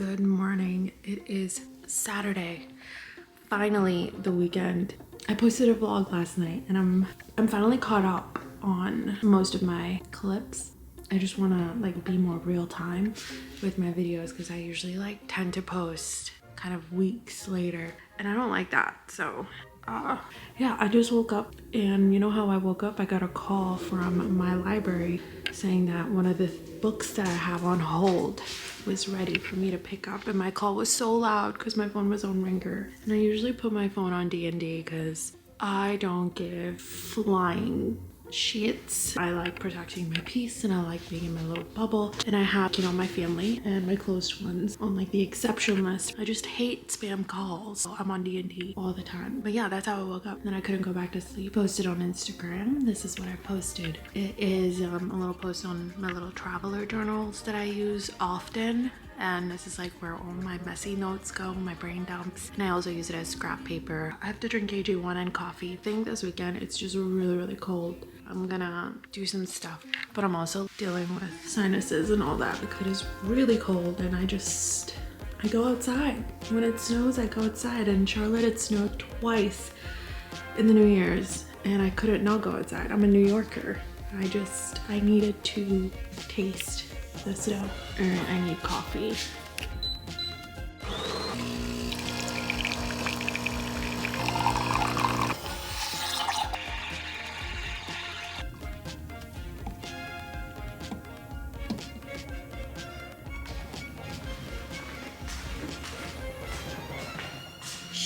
Good morning. It is Saturday. Finally, the weekend. I posted a vlog last night and I'm finally caught up on most of my clips. I just want to be more real time with my videos because I usually tend to post kind of weeks later and I don't like that. So yeah, I just woke up and you know how I woke up? I got a call from my library saying that one of the books that I have on hold was ready for me to pick up, and my call was so loud because my phone was on ringer. And I usually put my phone on D&D because I don't give flying shits. I like protecting my peace and I like being in my little bubble, and I have, my family and my close ones on the exception list. I just hate spam calls, so I'm on D&D all the time. But yeah, that's how I woke up. Then I couldn't go back to sleep. Posted on Instagram. This is what I posted. It is a little post on my little traveler journals that I use often. And this is where all my messy notes go, my brain dumps. And I also use it as scrap paper. I have to drink AG1 and coffee. I think this weekend it's just really cold. I'm gonna do some stuff, but I'm also dealing with sinuses and all that because it is really cold, and I go outside. When it snows, I go outside. In Charlotte, it snowed twice in the New Year's and I couldn't not go outside. I'm a New Yorker. I needed to taste the snow, and I need coffee.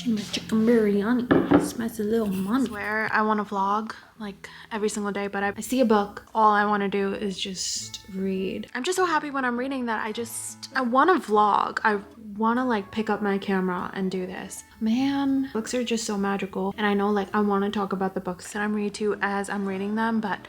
My chicken biryani smells a little money. I swear I want to vlog every single day, but I see a book, all I want to do is just read. I'm just so happy when I'm reading that I want to vlog. I want to pick up my camera and do this. Man, books are just so magical, and I know I want to talk about the books that I'm reading to as I'm reading them, but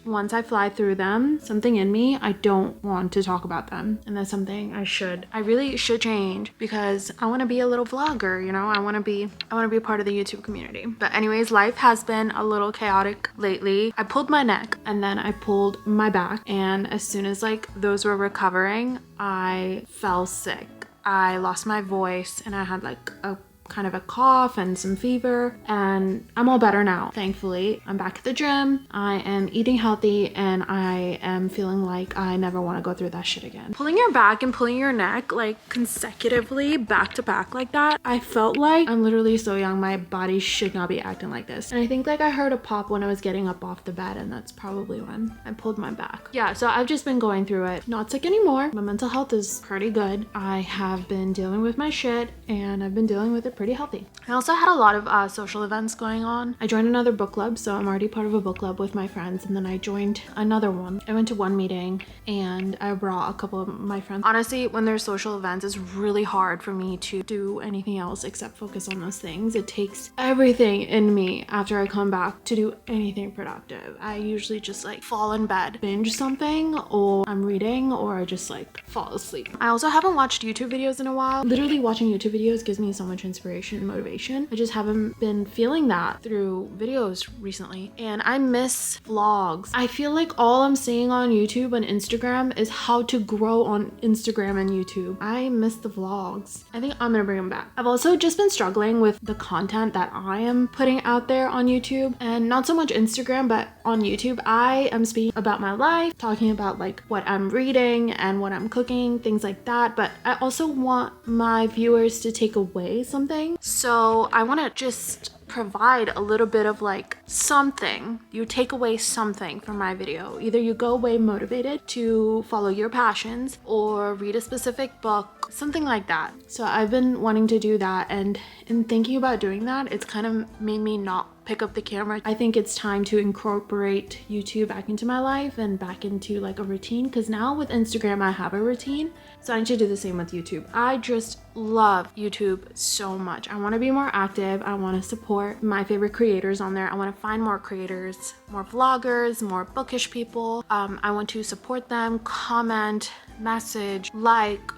once I fly through them, something in me, I don't want to talk about them, and that's something I really should change, because I want to be a little vlogger, I want to be a part of the YouTube community. But anyways, life has been a little chaotic lately. I pulled my neck and then I pulled my back, and as soon as those were recovering, I fell sick. I lost my voice and I had a kind of a cough and some fever, and I'm all better now, thankfully. I'm back at the gym, I am eating healthy, and I am feeling like I never want to go through that shit again. Pulling your back and pulling your neck consecutively back to back like that, I felt like I'm literally so young. My body should not be acting like this. And I think I heard a pop when I was getting up off the bed, and that's probably when I pulled my back. Yeah, so I've just been going through it. Not sick anymore. My mental health is pretty good. I have been dealing with my shit, and I've been dealing with it pretty healthy. I also had a lot of social events going on. I joined another book club, so I'm already part of a book club with my friends, and then I joined another one. I went to one meeting and I brought a couple of my friends. Honestly, when there's social events, it's really hard for me to do anything else except focus on those things. It takes everything in me after I come back to do anything productive. I usually just fall in bed, binge something, or I'm reading, or I just fall asleep. I also haven't watched YouTube videos in a while. Literally watching YouTube videos gives me so much inspiration and motivation. I just haven't been feeling that through videos recently, and I miss vlogs. I feel like all I'm seeing on YouTube and Instagram is how to grow on Instagram and YouTube. I miss the vlogs. I think I'm gonna bring them back. I've also just been struggling with the content that I am putting out there on YouTube, and not so much Instagram, but on YouTube I am speaking about my life, talking about what I'm reading and what I'm cooking, things like that, but I also want my viewers to take away something. So I want to just provide a little bit of something. You take away something from my video. Either you go away motivated to follow your passions or read a specific book, something like that. So I've been wanting to do that, and in thinking about doing that, it's kind of made me not pick up the camera. I think it's time to incorporate YouTube back into my life and back into a routine, because now with Instagram I have a routine, so I need to do the same with YouTube. I just love YouTube so much. I want to be more active. I want to support my favorite creators on there. I want to find more creators, more vloggers, more bookish people. I want to support them, comment, message,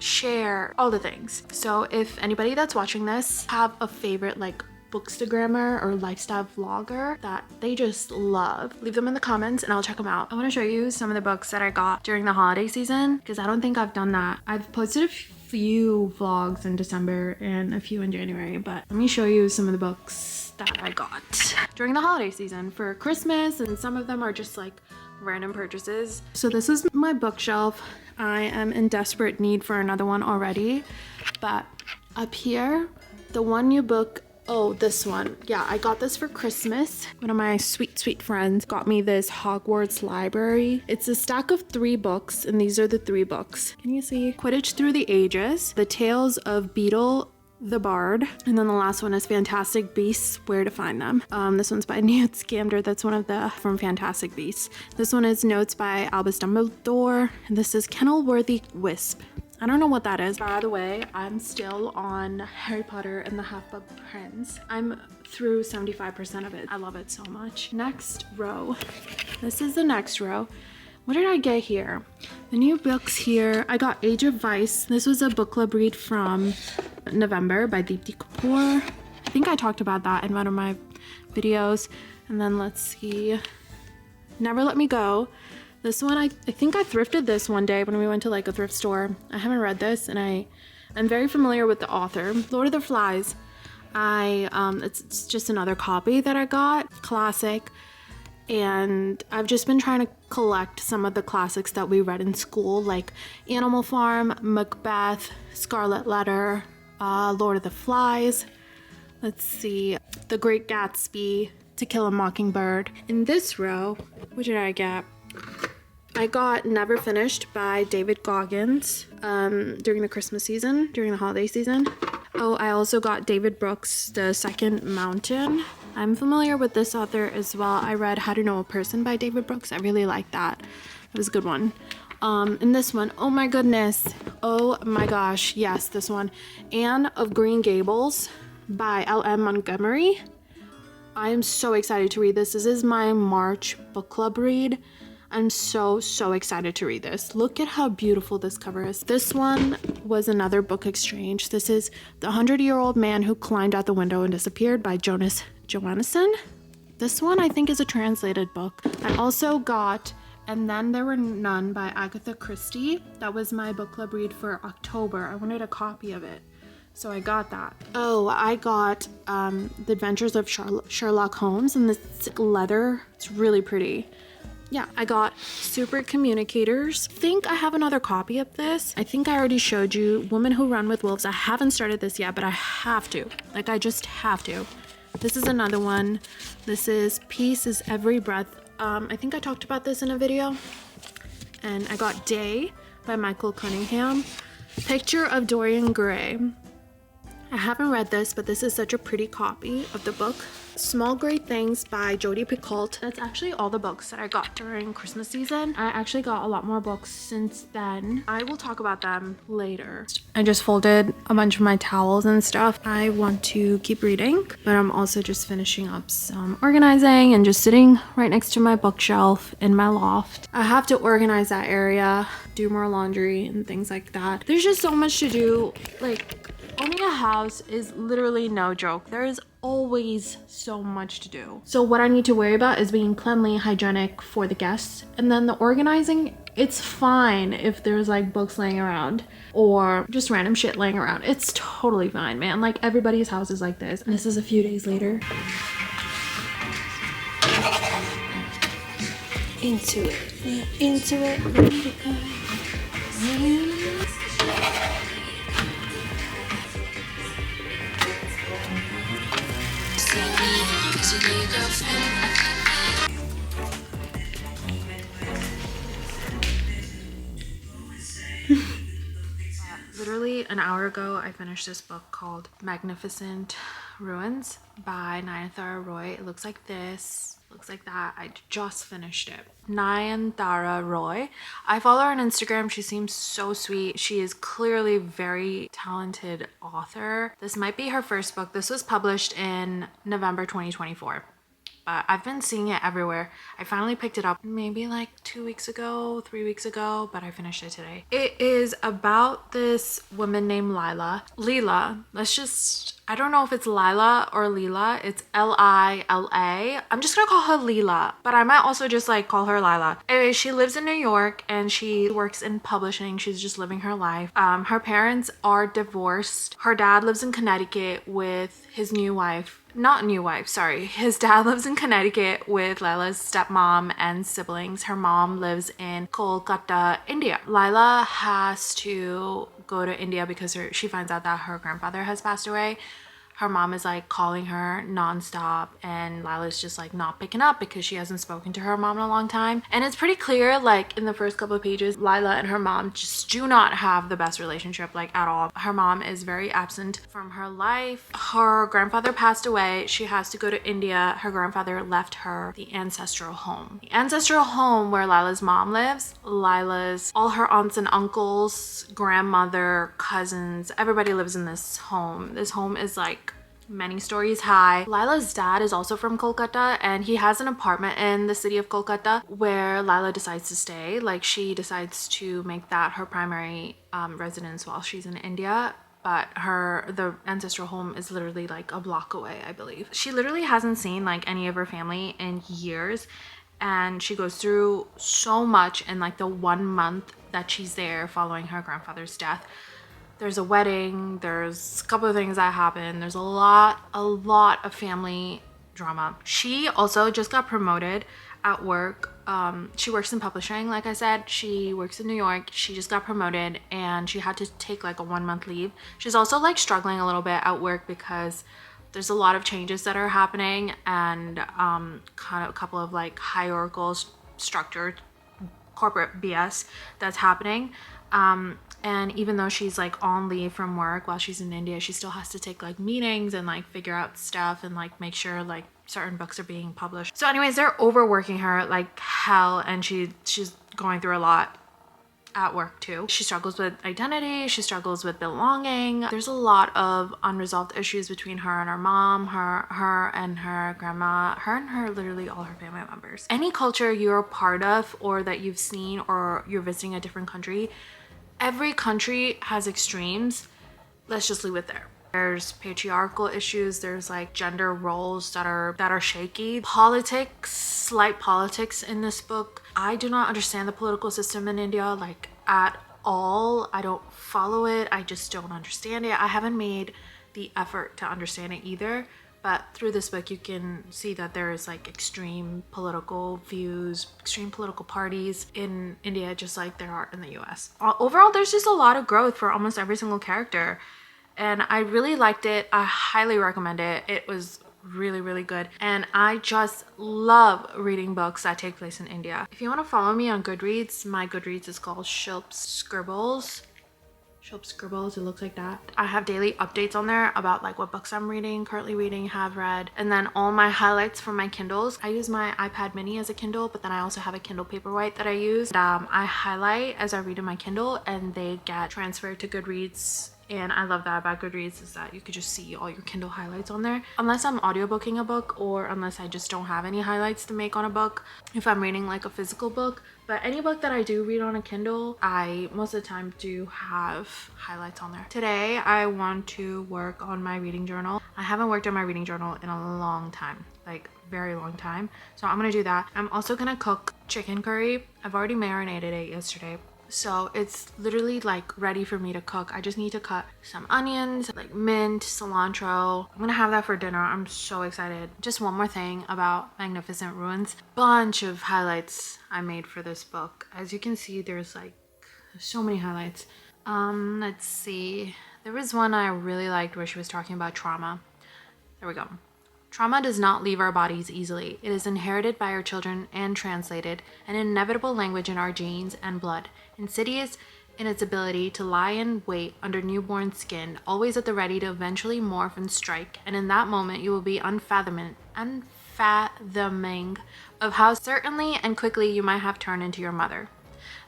share, all the things. So if anybody that's watching this have a favorite bookstagrammer or lifestyle vlogger that they just love, leave them in the comments and I'll check them out. I want to show you some of the books that I got during the holiday season because I don't think I've done that. I've posted a few vlogs in December and a few in January, but let me show you some of the books that I got during the holiday season for Christmas, and some of them are just like random purchases. So this is my bookshelf. I am in desperate need for another one already, but up here, the one new book, oh, this one. Yeah, I got this for Christmas. One of my sweet friends got me this Hogwarts library. It's a stack of 3 books, and these are the 3 books. Can you see? Quidditch Through the Ages, The Tales of Beetle the Bard, and then the last one is Fantastic Beasts, Where to Find Them. This one's by Newt Scamander. That's one of the from Fantastic Beasts. This one is Notes by Albus Dumbledore, and this is Kenilworthy Wisp. I don't know what that is. By the way, I'm still on Harry Potter and the Half-Blood Prince. I'm through 75% of it. I love it so much. Next row. This is the next row. What did I get here? The new books here. I got Age of Vice. This was a book club read from November by Deepti Kapoor. I think I talked about that in one of my videos. And then let's see. Never Let Me Go. This one, I think I thrifted this one day when we went to like a thrift store. I haven't read this, and I'm very familiar with the author. Lord of the Flies. It's just another copy that I got. Classic. And I've just been trying to collect some of the classics that we read in school, like Animal Farm, Macbeth, Scarlet Letter, Lord of the Flies. Let's see. The Great Gatsby, To Kill a Mockingbird. In this row, what did I get? I got Never Finished by David Goggins during the Christmas season, during the holiday season. Oh, I also got David Brooks' The Second Mountain. I'm familiar with this author as well. I read How to Know a Person by David Brooks. I really liked that. It was a good one. And this one, oh my goodness. Oh my gosh, yes, this one. Anne of Green Gables by L.M. Montgomery. I am so excited to read this. This is my March book club read. I'm so excited to read this. Look at how beautiful this cover is. This one was another book exchange. This is The 100-Year-Old Man Who Climbed Out the Window and Disappeared by Jonas Johannesson. This one I think is a translated book. I also got And Then There Were None by Agatha Christie. That was my book club read for October. I wanted a copy of it, so I got that. Oh, I got The Adventures of Sherlock Holmes, and this leather. It's really pretty. Yeah, I got Super Communicators. I think I have another copy of this. I think I already showed you Women Who Run with Wolves. I haven't started this yet, but I have to. Like, I just have to. This is another one. This is Peace is Every Breath. I think I talked about this in a video. And I got Day by Michael Cunningham. Picture of Dorian Gray. I haven't read this, but this is such a pretty copy of the book. Small Great Things by Jodi Picoult. That's actually all the books that I got during Christmas season. I actually got a lot more books since then. I will talk about them later. I just folded a bunch of my towels and stuff. I want to keep reading, but I'm also just finishing up some organizing and just sitting right next to my bookshelf in my loft. I have to organize that area, do more laundry and things like that. There's just so much to do. Like, owning a house is literally no joke. There is always so much to do. So what I need to worry about is being cleanly, hygienic for the guests. And then the organizing, it's fine if there's like books laying around or just random shit laying around. It's totally fine, man. Like, everybody's house is like this. And this is a few days later. Into it. Literally an hour ago, I finished this book called Magnificent Ruins by Nayantara Roy. It looks like this. Looks like that. I just finished it. Nayantara Roy. I follow her on Instagram. She seems so sweet. She is clearly a very talented author. This might be her first book. This was published in November 2024. but I've been seeing it everywhere. I finally picked it up maybe like 2 weeks ago, 3 weeks ago, but I finished it today. It is about this woman named Leela. I don't know if it's Lila or Leela. It's Lila. I'm just gonna call her Leela, but I might also just like call her Lila. Anyway, she lives in New York and she works in publishing. She's just living her life. Her parents are divorced. Her dad lives in Connecticut with his his dad lives in Connecticut with Lila's stepmom and siblings. Her mom lives in Kolkata, India. Lila has to go to India because she finds out that her grandfather has passed away. Her mom is like calling her nonstop and Lila's just like not picking up because she hasn't spoken to her mom in a long time. And it's pretty clear, like in the first couple of pages, Lila and her mom just do not have the best relationship, like at all. Her mom is very absent from her life. Her grandfather passed away. She has to go to India. Her grandfather left her the ancestral home. The ancestral home where Lila's mom lives, all her aunts and uncles, grandmother, cousins, everybody lives in this home. This home is like many stories high. Lila's dad is also from Kolkata and he has an apartment in the city of Kolkata where Lila decides to stay. Like she decides to make that her primary residence while she's in India. But the ancestral home is literally like a block away, I believe. She literally hasn't seen like any of her family in years. And she goes through so much in like the 1 month that she's there following her grandfather's death. There's a wedding, there's a couple of things that happen. There's a lot of family drama. She also just got promoted at work. She works in publishing, like I said. She works in New York. She just got promoted and she had to take like a 1 month leave. She's also like struggling a little bit at work because there's a lot of changes that are happening and kind of a couple of like hierarchical structured corporate BS that's happening. And even though she's like on leave from work while she's in India, she still has to take like meetings and like figure out stuff and like make sure like certain books are being published. So anyways, they're overworking her like hell and she's going through a lot at work too. She struggles with identity, she struggles with belonging. There's a lot of unresolved issues between her and her mom, her and her grandma, literally all her family members. Any culture you're a part of or that you've seen or you're visiting a different country, every country has extremes. Let's just leave it there. There's patriarchal issues, there's like gender roles that are shaky. Slight politics in this book. I do not understand the political system in India like at all. I don't follow it. I just don't understand it. I haven't made the effort to understand it either. But through this book, you can see that there is like extreme political views, extreme political parties in India, just like there are in the US. Overall, there's just a lot of growth for almost every single character. And I really liked it. I highly recommend it. It was really, really good. And I just love reading books that take place in India. If you want to follow me on Goodreads, my Goodreads is called Shilp's Scribbles. It looks like that. I have daily updates on there about like what books I'm reading, currently reading, have read, and then all my highlights from my Kindles. I use my iPad mini as a Kindle, but then I also have a Kindle Paperwhite that I use. I highlight as I read in my Kindle and they get transferred to Goodreads. And I love that about Goodreads is that you could just see all your Kindle highlights on there. Unless I'm audiobooking a book or unless I just don't have any highlights to make on a book. If I'm reading like a physical book. But any book that I do read on a Kindle, I most of the time do have highlights on there. Today, I want to work on my reading journal. I haven't worked on my reading journal in a long time, like very long time. So I'm gonna do that. I'm also gonna cook chicken curry. I've already marinated it yesterday. So it's literally like ready for me to cook. I just need to cut some onions, like mint, cilantro. I'm gonna have that for dinner. I'm so excited. Just one more thing about Magnificent Ruins. Bunch of highlights I made for this book. As you can see, there's so many highlights. Let's see. There was one I really liked where she was talking about trauma. There we go. Trauma does not leave our bodies easily. It is inherited by our children and translated, an inevitable language in our genes and blood, insidious in its ability to lie in wait under newborn skin, always at the ready to eventually morph and strike, and in that moment you will be unfathoming of how certainly and quickly you might have turned into your mother.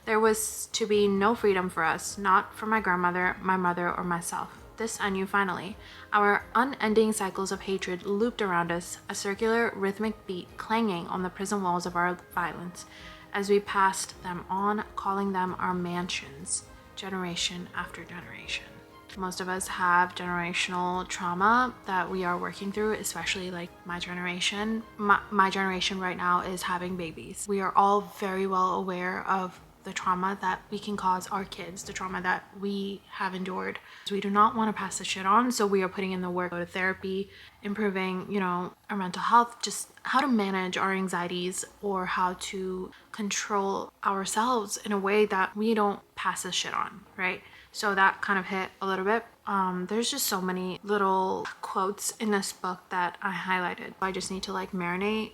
There was to be no freedom for us, not for my grandmother, my mother, or myself. This I knew finally. Our unending cycles of hatred looped around us, a circular rhythmic beat clanging on the prison walls of our violence as we passed them on, calling them our mansions, generation after generation. Most of us have generational trauma that we are working through, especially like my generation. My generation right now is having babies. We are all very well aware of the trauma that we can cause our kids, the trauma that we have endured. So we do not want to pass the shit on, so we are putting in the work, go to therapy, improving, you know, our mental health, just how to manage our anxieties or how to control ourselves in a way that we don't pass the shit on, right? So that kind of hit a little bit. There's just so many little quotes in this book that I highlighted. I just need to like marinate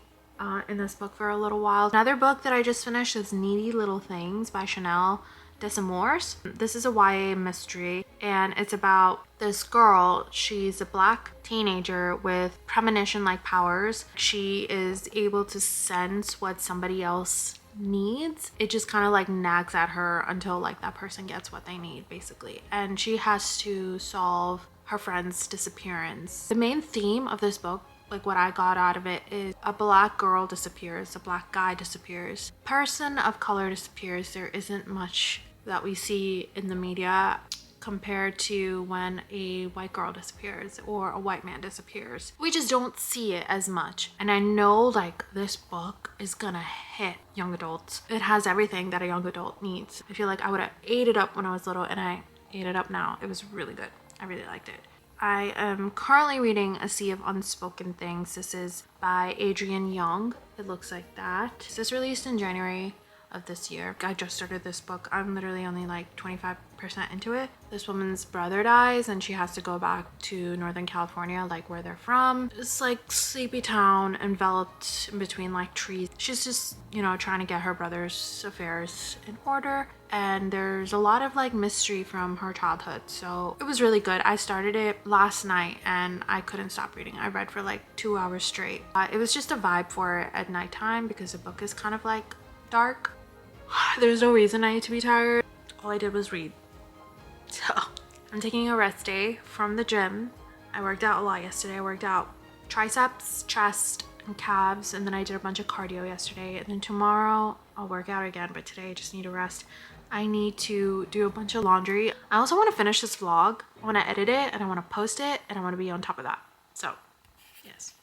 in this book for a little while. Another book that I just finished is Needy Little Things by Channelle, Desamours. This is a YA mystery and it's about this girl. She's a black teenager with premonition-like powers. She is able to sense what somebody else needs. It just kind of like nags at her until like that person gets what they need, basically. And she has to solve her friend's disappearance. The main theme of this book, like what I got out of it, is a black girl disappears, a black guy disappears, person of color disappears. There isn't much that we see in the media compared to when a white girl disappears or a white man disappears. We just don't see it as much. And I know like this book is gonna hit young adults. It has everything that a young adult needs. I feel like I would have ate it up when I was little and I ate it up now. It was really good. I really liked it. I am currently reading A Sea of Unspoken Things. This is by Adrienne Young. It looks like that. This is released in January of this year. I just started this book. I'm literally only like 25% into it. This woman's brother dies and she has to go back to Northern California, like where they're from. It's like sleepy town enveloped in between like trees. She's just, you know, trying to get her brother's affairs in order. And there's a lot of like mystery from her childhood. So it was really good. I started it last night and I couldn't stop reading. I read for like 2 hours straight. It was just a vibe for it at nighttime because the book is kind of like dark. There's no reason I need to be tired. All I did was read. So I'm taking a rest day from the gym. I worked out a lot yesterday. I worked out triceps, chest, and calves, and then I did a bunch of cardio yesterday. And then tomorrow I'll work out again, but today I just need to rest. I need to do a bunch of laundry. I also want to finish this vlog. I want to edit it and I want to post it and I want to be on top of that. So, yes.